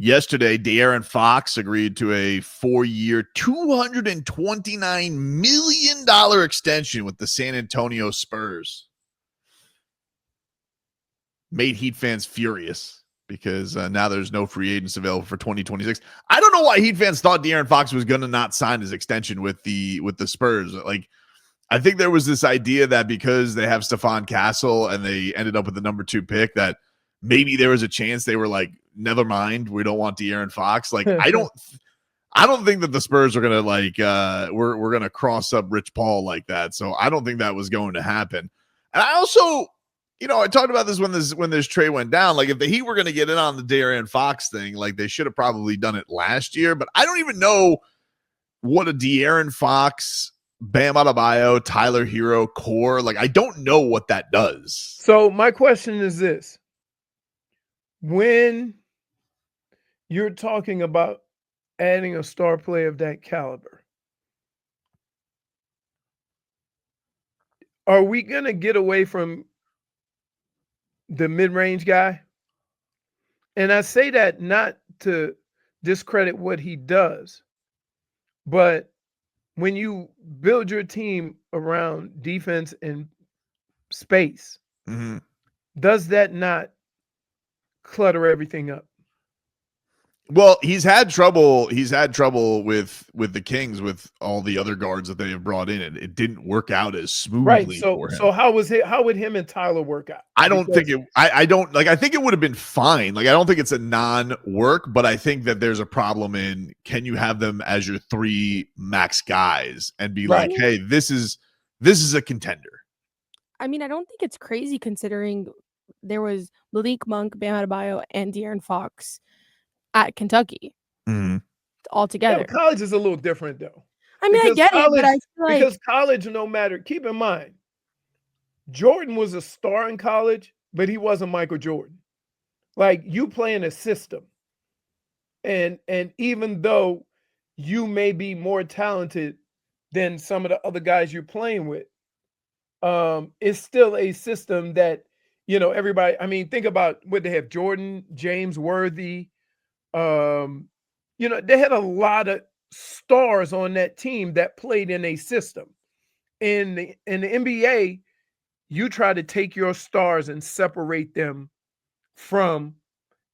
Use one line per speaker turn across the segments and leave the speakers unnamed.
Yesterday, De'Aaron Fox agreed to a 4-year, $229 million extension with the San Antonio Spurs. Made Heat fans furious because now there's no free agents available for 2026. I don't know why Heat fans thought De'Aaron Fox was going to not sign his extension with the Spurs. Like, I think there was this idea that because they have Stephon Castle and they ended up with the number 2 pick, that maybe there was a chance they were like, never mind, we don't want De'Aaron Fox. Like, I don't think that the Spurs are gonna like we're gonna cross up Rich Paul like that. So I don't think that was going to happen. And I also, I talked about this when this trade went down. Like, if the Heat were gonna get in on the De'Aaron Fox thing, like they should have probably done it last year. But I don't even know what a De'Aaron Fox, Bam Adebayo, Tyler Hero core, like I don't know what that does.
So my question is this: when you're talking about adding a star player of that caliber, are we going to get away from the mid-range guy? And I say that not to discredit what he does, but when you build your team around defense and space, does that not clutter everything up?
Well, he's had trouble with the Kings with all the other guards that they have brought in, and it didn't work out as smoothly for him.
So how would him and Tyler work out?
I think it would have been fine. Like, I don't think it's a non-work, but I think that there's a problem in, can you have them as your 3 max guys and be like, hey, this is a contender.
I mean, I don't think it's crazy considering there was Malik Monk, Bam Adebayo, and De'Aaron Fox at Kentucky all together.
Yeah, college is a little different, though.
I mean, I get it, but I feel like
because college, no matter, keep in mind, Jordan was a star in college, but he wasn't Michael Jordan. Like, you play in a system, and even though you may be more talented than some of the other guys you're playing with, it's still a system that, everybody. I mean, think about what they have: Jordan, James Worthy. They had a lot of stars on that team that played in a system. In the NBA, you try to take your stars and separate them from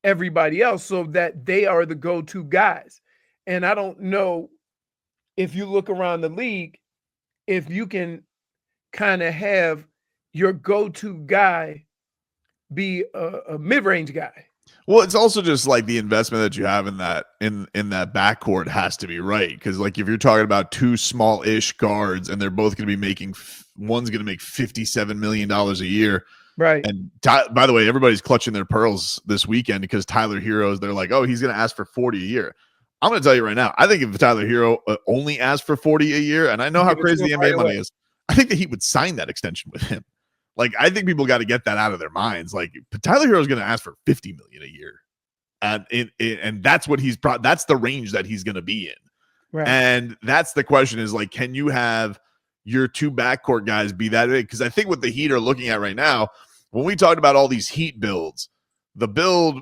everybody else so that they are the go-to guys. And I don't know if you look around the league, if you can kind of have your go-to guy be a mid-range guy.
Well, it's also just like the investment that you have in that backcourt has to be right, because like if you're talking about 2 small-ish guards and they're both going to be making, one's going to make $57 million a year,
right?
And by the way, everybody's clutching their pearls this weekend because Tyler Hero's, they're like, oh, he's going to ask for 40 a year. I'm going to tell you right now, I think if Tyler Hero only asked for 40 a year, and I know how crazy the NBA money is, I think that he would sign that extension with him. Like, I think people got to get that out of their minds. Like, Tyler Hero is going to ask for $50 million a year, and that's what that's the range that he's going to be in.
Right.
And that's the question: is like, can you have your 2 backcourt guys be that big? Because I think what the Heat are looking at right now, when we talked about all these Heat builds, the build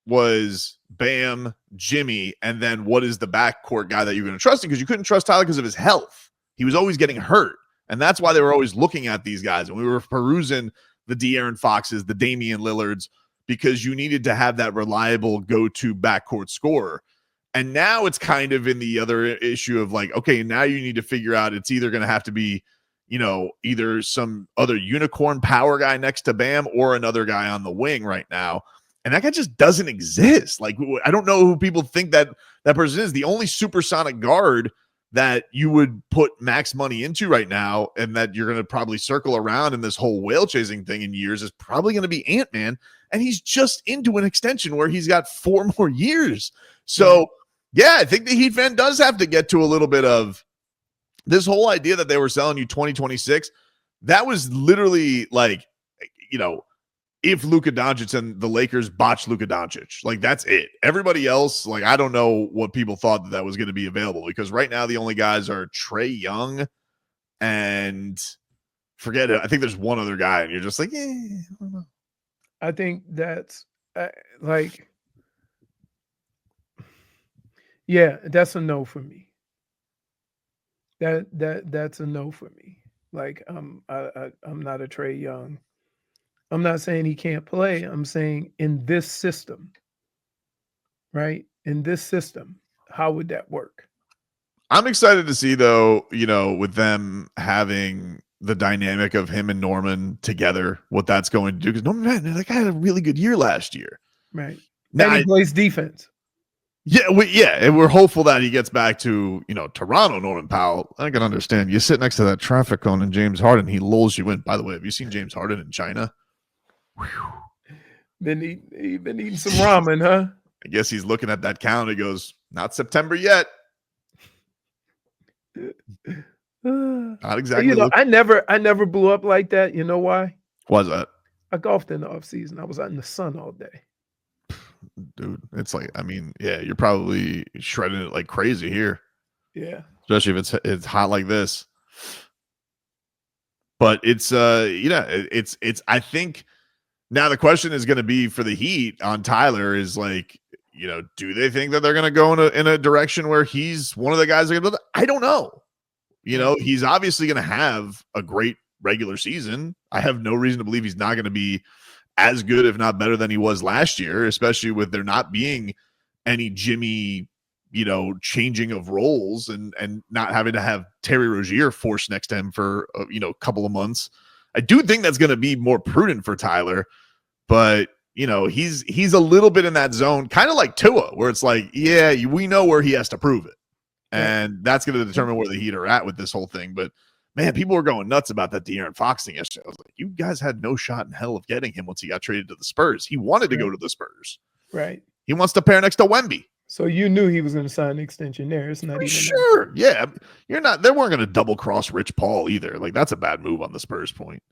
was Bam, Jimmy, and then what is the backcourt guy that you're going to trust? Because you couldn't trust Tyler because of his health. He was always getting hurt. And that's why they were always looking at these guys. And we were perusing the De'Aaron Foxes, the Damian Lillards, because you needed to have that reliable go-to backcourt scorer. And now it's kind of in the other issue of like, okay, now you need to figure out, it's either going to have to be, either some other unicorn power guy next to Bam or another guy on the wing right now. And that guy just doesn't exist. Like, I don't know who people think that person is. The only supersonic guard that you would put max money into right now and that you're going to probably circle around in this whole whale chasing thing in years is probably going to be Ant-Man. And he's just into an extension where he's got 4 more years. So, yeah, I think the Heat fan does have to get to a little bit of this whole idea that they were selling you 2026. That was literally like, if Luka Dončić and the Lakers botched Luka Dončić, like that's it. Everybody else, like I don't know what people thought that was going to be available, because right now the only guys are Trae Young and forget it. I think there's one other guy, and you're just like, I don't know.
I think that's like Yeah, that's a no for me. That's a no for me. Like I'm not a Trey Young. I'm not saying he can't play. I'm saying in this system, right? In this system, how would that work?
I'm excited to see, though, with them having the dynamic of him and Norman together, what that's going to do. Because Norman, man, that guy had a really good year last year.
Right.
Now,
And he plays defense.
and we're hopeful that he gets back to, Toronto, Norman Powell. I can understand. You sit next to that traffic cone and James Harden, he lulls you in. By the way, have you seen James Harden in China?
Then he been eating some ramen, huh?
I guess he's looking at that calendar. He goes, not September yet. Not exactly.
I never blew up like that. You know why?
Why is that?
I golfed in the off season. I was out in the sun all day.
Dude, it's like, you're probably shredding it like crazy here.
Yeah.
Especially if it's hot like this. But it's it's I think now the question is going to be for the Heat on Tyler is like, do they think that they're going to go in a direction where he's one of the guys that are going to, I don't know. He's obviously going to have a great regular season. I have no reason to believe he's not going to be as good, if not better than he was last year, especially with there not being any Jimmy, changing of roles and not having to have Terry Rozier forced next to him for, a couple of months. I do think that's going to be more prudent for Tyler, but he's a little bit in that zone, kind of like Tua, where it's like, yeah, we know where he has to prove it. And that's going to determine where the Heat are at with this whole thing. But man, people were going nuts about that De'Aaron Fox thing yesterday. I was like, you guys had no shot in hell of getting him once he got traded to the Spurs. He wanted to go to the Spurs.
Right.
He wants to pair next to Wemby.
So you knew he was going to sign an extension there. It's not even
sure. Yeah. They weren't going to double cross Rich Paul either. Like, that's a bad move on the Spurs point.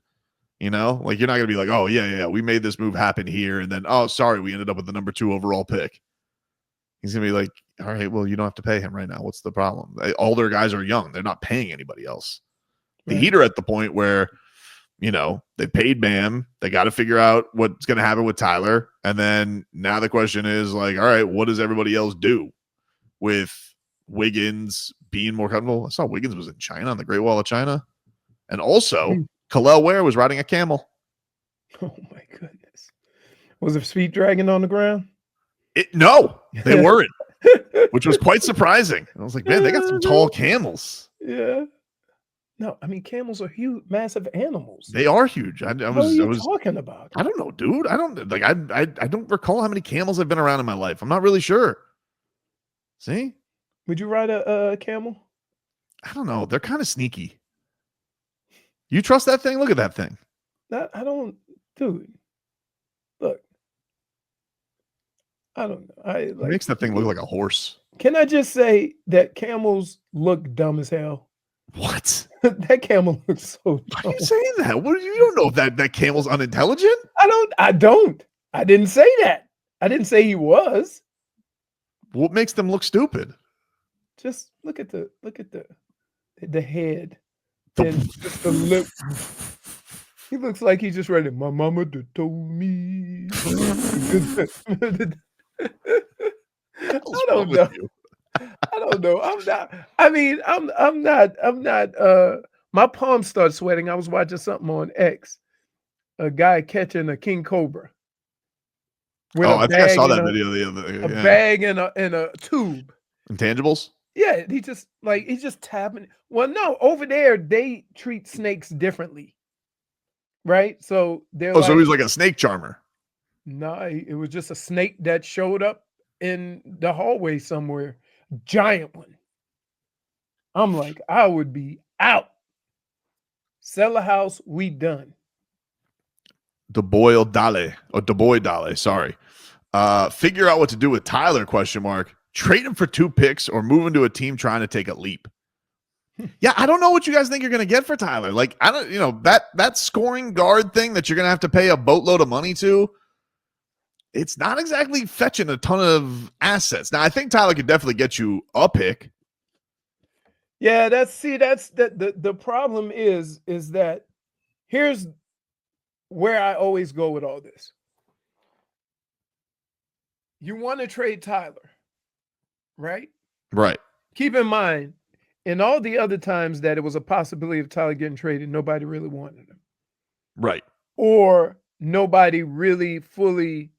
Like, you're not going to be like, oh, yeah, we made this move happen here. And then, oh, sorry, we ended up with the number 2 overall pick. He's going to be like, all right, well, you don't have to pay him right now. What's the problem? All their guys are young. They're not paying anybody else. The Heat are at the point where, they paid Bam. They got to figure out what's going to happen with Tyler. And then now the question is like, all right, what does everybody else do with Wiggins being more comfortable? I saw Wiggins was in China on the Great Wall of China. And also, Khalil Ware was riding a camel.
Oh, my goodness. Was there feet dragging on the ground?
No, they weren't, which was quite surprising. I was like, man, they got some tall camels.
Yeah. No, I mean, camels are huge, massive animals.
They are huge. I was
talking about?
I don't know, dude. I don't like. I don't recall how many camels I've been around in my life. I'm not really sure. See?
Would you ride a camel?
I don't know. They're kind of sneaky. You trust that thing? Look at that thing.
I don't, dude. Look, I don't know.
It makes that thing look like a horse.
Can I just say that camels look dumb as hell?
What?
That camel looks so dumb.
Why are you saying that? You don't know if that camel's unintelligent?
I don't. I didn't say that. I didn't say he was.
What makes them look stupid?
Just look at the head. And just the lip. He looks like he just read it. My mama told me. I don't know. I don't know. I'm not. I mean, I'm not. My palms start sweating. I was watching something on X. A guy catching a king cobra.
I think I saw that video the other day.
A bag and a tube.
Intangibles?
Yeah, he's just tapping. Well, no, over there they treat snakes differently. Right? So they're
so he's like a snake charmer.
No, it was just a snake that showed up in the hallway somewhere. Giant one. I'm like, I would be out. Sell a house, we done.
The boy Dale, sorry. Figure out what to do with Tyler, ? Trade him for 2 picks or move him to a team trying to take a leap. Yeah, I don't know what you guys think you're going to get for Tyler. Like, I don't, that scoring guard thing that you're going to have to pay a boatload of money to, it's not exactly fetching a ton of assets. Now, I think Tyler could definitely get you a pick.
Yeah, the problem is that here's where I always go with all this. You want to trade Tyler, right?
Right.
Keep in mind, in all the other times that it was a possibility of Tyler getting traded, nobody really wanted him.
Right.
Or nobody really fully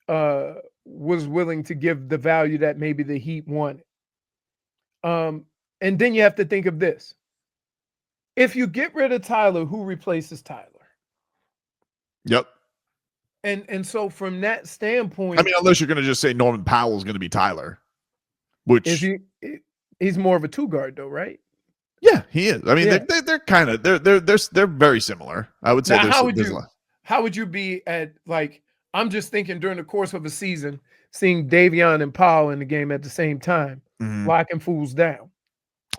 was willing to give the value that maybe the Heat wanted. And then you have to think of this. If you get rid of Tyler, who replaces Tyler?
Yep.
And so from that standpoint,
I mean, unless you're going to just say Norman Powell is going to be Tyler, which
he's more of a two guard though, right?
Yeah, he is. I mean,
Yeah.
they're kind of they're very similar. I would say.
Now, how would you be at, like, I'm just thinking during the course of a season, seeing Davion and Powell in the game at the same time, locking fools down.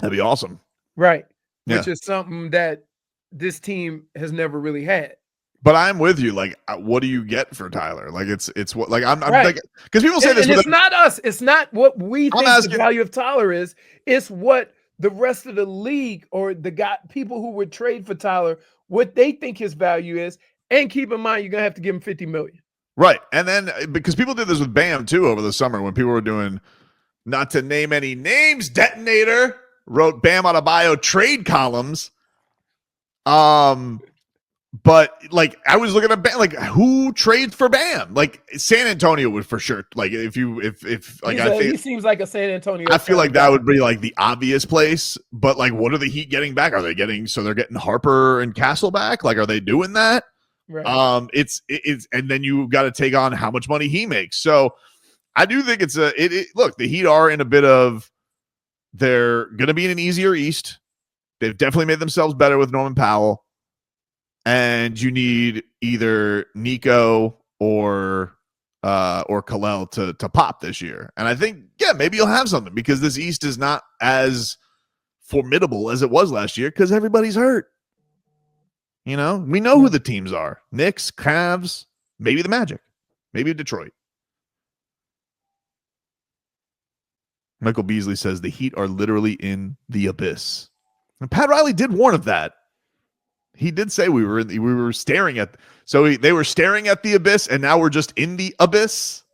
That'd be awesome.
Right.
Yeah.
Which is something that this team has never really had.
But I'm with you. Like, what do you get for Tyler? Like, it's what, like, I'm
right.
like, because people say this,
and it's not us. It's not what we think the value of Tyler is. It's what the rest of the league or people who would trade for Tyler, what they think his value is. And keep in mind, you're gonna have to give him $50 million.
Right. And then because people did this with Bam too over the summer when people were doing, not to name any names, Detonator wrote Bam Adebayo trade columns. But like I was looking at Bam, like who trades for Bam? Like San Antonio would for sure. Like if like I think
he seems like a San Antonio.
I feel like that would be like the obvious place. But like, what are the Heat getting back? Are they getting they're getting Harper and Castle back? Like, are they doing that?
Right.
It's and then you got to take on how much money he makes. So I do think it's look, the Heat are in a bit of, they're going to be in an easier East. They've definitely made themselves better with Norman Powell. And you need either Nico or Khalil to pop this year. And I think, yeah, maybe you'll have something because this East is not as formidable as it was last year because everybody's hurt. You know, we know who the teams are. Knicks, Cavs, maybe the Magic, maybe Detroit. Michael Beasley says the Heat are literally in the abyss. And Pat Riley did warn of that. He did say we were staring at, they were staring at the abyss and now we're just in the abyss.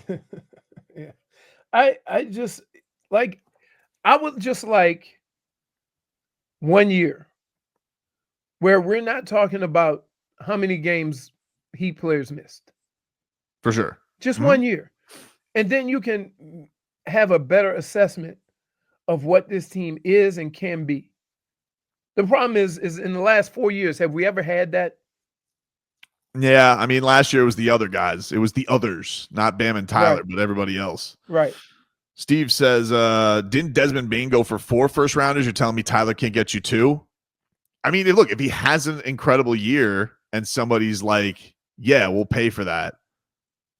Yeah. I just like, I would just like 1 year where we're not talking about how many games Heat players missed.
For sure.
Just 1 year. And then you can have a better assessment of what this team is and can be. The problem is in the last 4 years, have we ever had that?
Yeah, I mean, last year it was the other guys. It was the others, not Bam and Tyler, but everybody else.
Right.
Steve says, didn't Desmond Bane go for 4 first-rounders? You're telling me Tyler can't get you 2? I mean, look, if he has an incredible year and somebody's like, yeah, we'll pay for that,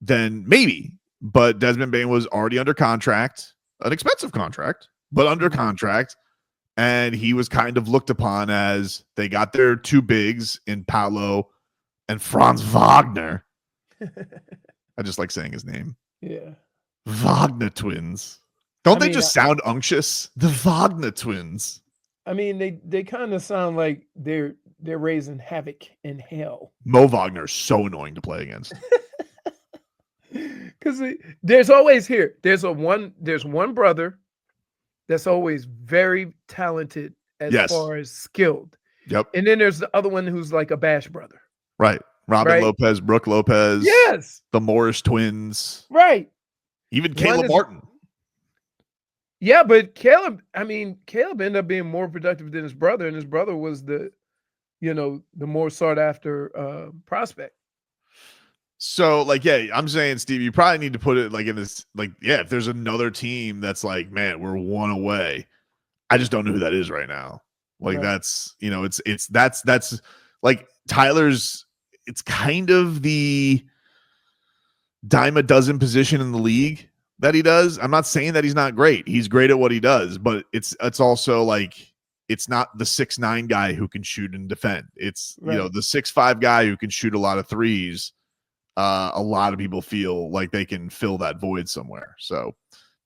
then maybe. But Desmond Bane was already under contract, an expensive contract, but under contract. And he was kind of looked upon as, they got their 2 bigs in Paolo and Franz Wagner. I just like saying his name.
Yeah.
Wagner twins. Don't they just sound unctuous? The Wagner twins.
I mean, they kind of sound like they're raising havoc in hell.
Mo Wagner is so annoying to play against.
Because there's always there's one brother that's always very talented as far as skilled.
Yep.
And then there's the other one who's like a bash brother.
Right. Robin Lopez, Brooke Lopez.
Yes.
The Morris twins.
Right.
Even Caleb Martin.
Yeah, but Caleb ended up being more productive than his brother, and his brother was the more sought after prospect.
So, like, yeah, I'm saying, Steve, you probably need to put it like in this, like, yeah, if there's another team that's like, man, we're 1 away. I just don't know who that is right now. Like, that's, that's like Tyler's, it's kind of the dime a dozen position in the league that he does. I'm not saying that he's not great. He's great at what he does, but it's also like, it's not the 6'9" guy who can shoot and defend. It's, the 6'5" guy who can shoot a lot of threes. A lot of people feel like they can fill that void somewhere. So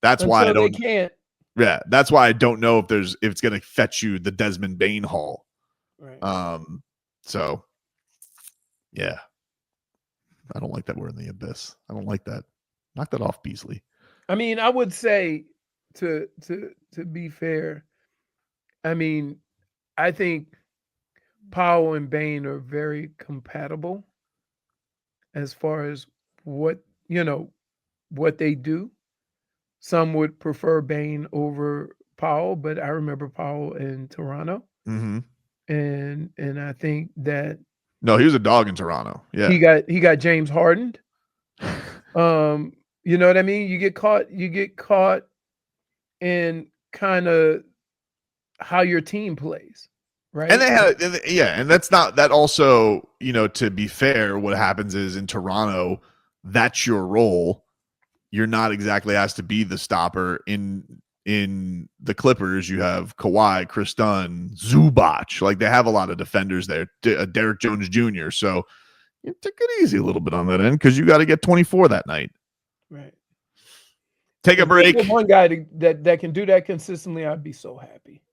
that's why I don't.
They can't.
Yeah, that's why I don't know if it's going to fetch you the Desmond Bane haul.
Right.
So yeah, I don't like that we're in the abyss. I don't like that. Knock that off, Beasley.
I mean, I would say to be fair, I mean, I think Powell and Bane are very compatible as far as what what they do. Some would prefer Bane over Powell, but I remember Powell in Toronto,
Mm-hmm.
and I think that
No, he was a dog in Toronto. Yeah.
he got James hardened. You know what I mean? You get caught in kind of how your team plays, right?
And they had, and that's not that. Also, to be fair, what happens is in Toronto, that's your role. You're not exactly asked to be the stopper. In the Clippers, you have Kawhi, Chris Dunn, Zubac. Like they have a lot of defenders there. Derek Jones Jr. So you take it easy a little bit on that end because you got to get 24 that night.
Right.
Take a break.
One guy that can do that consistently, I'd be so happy.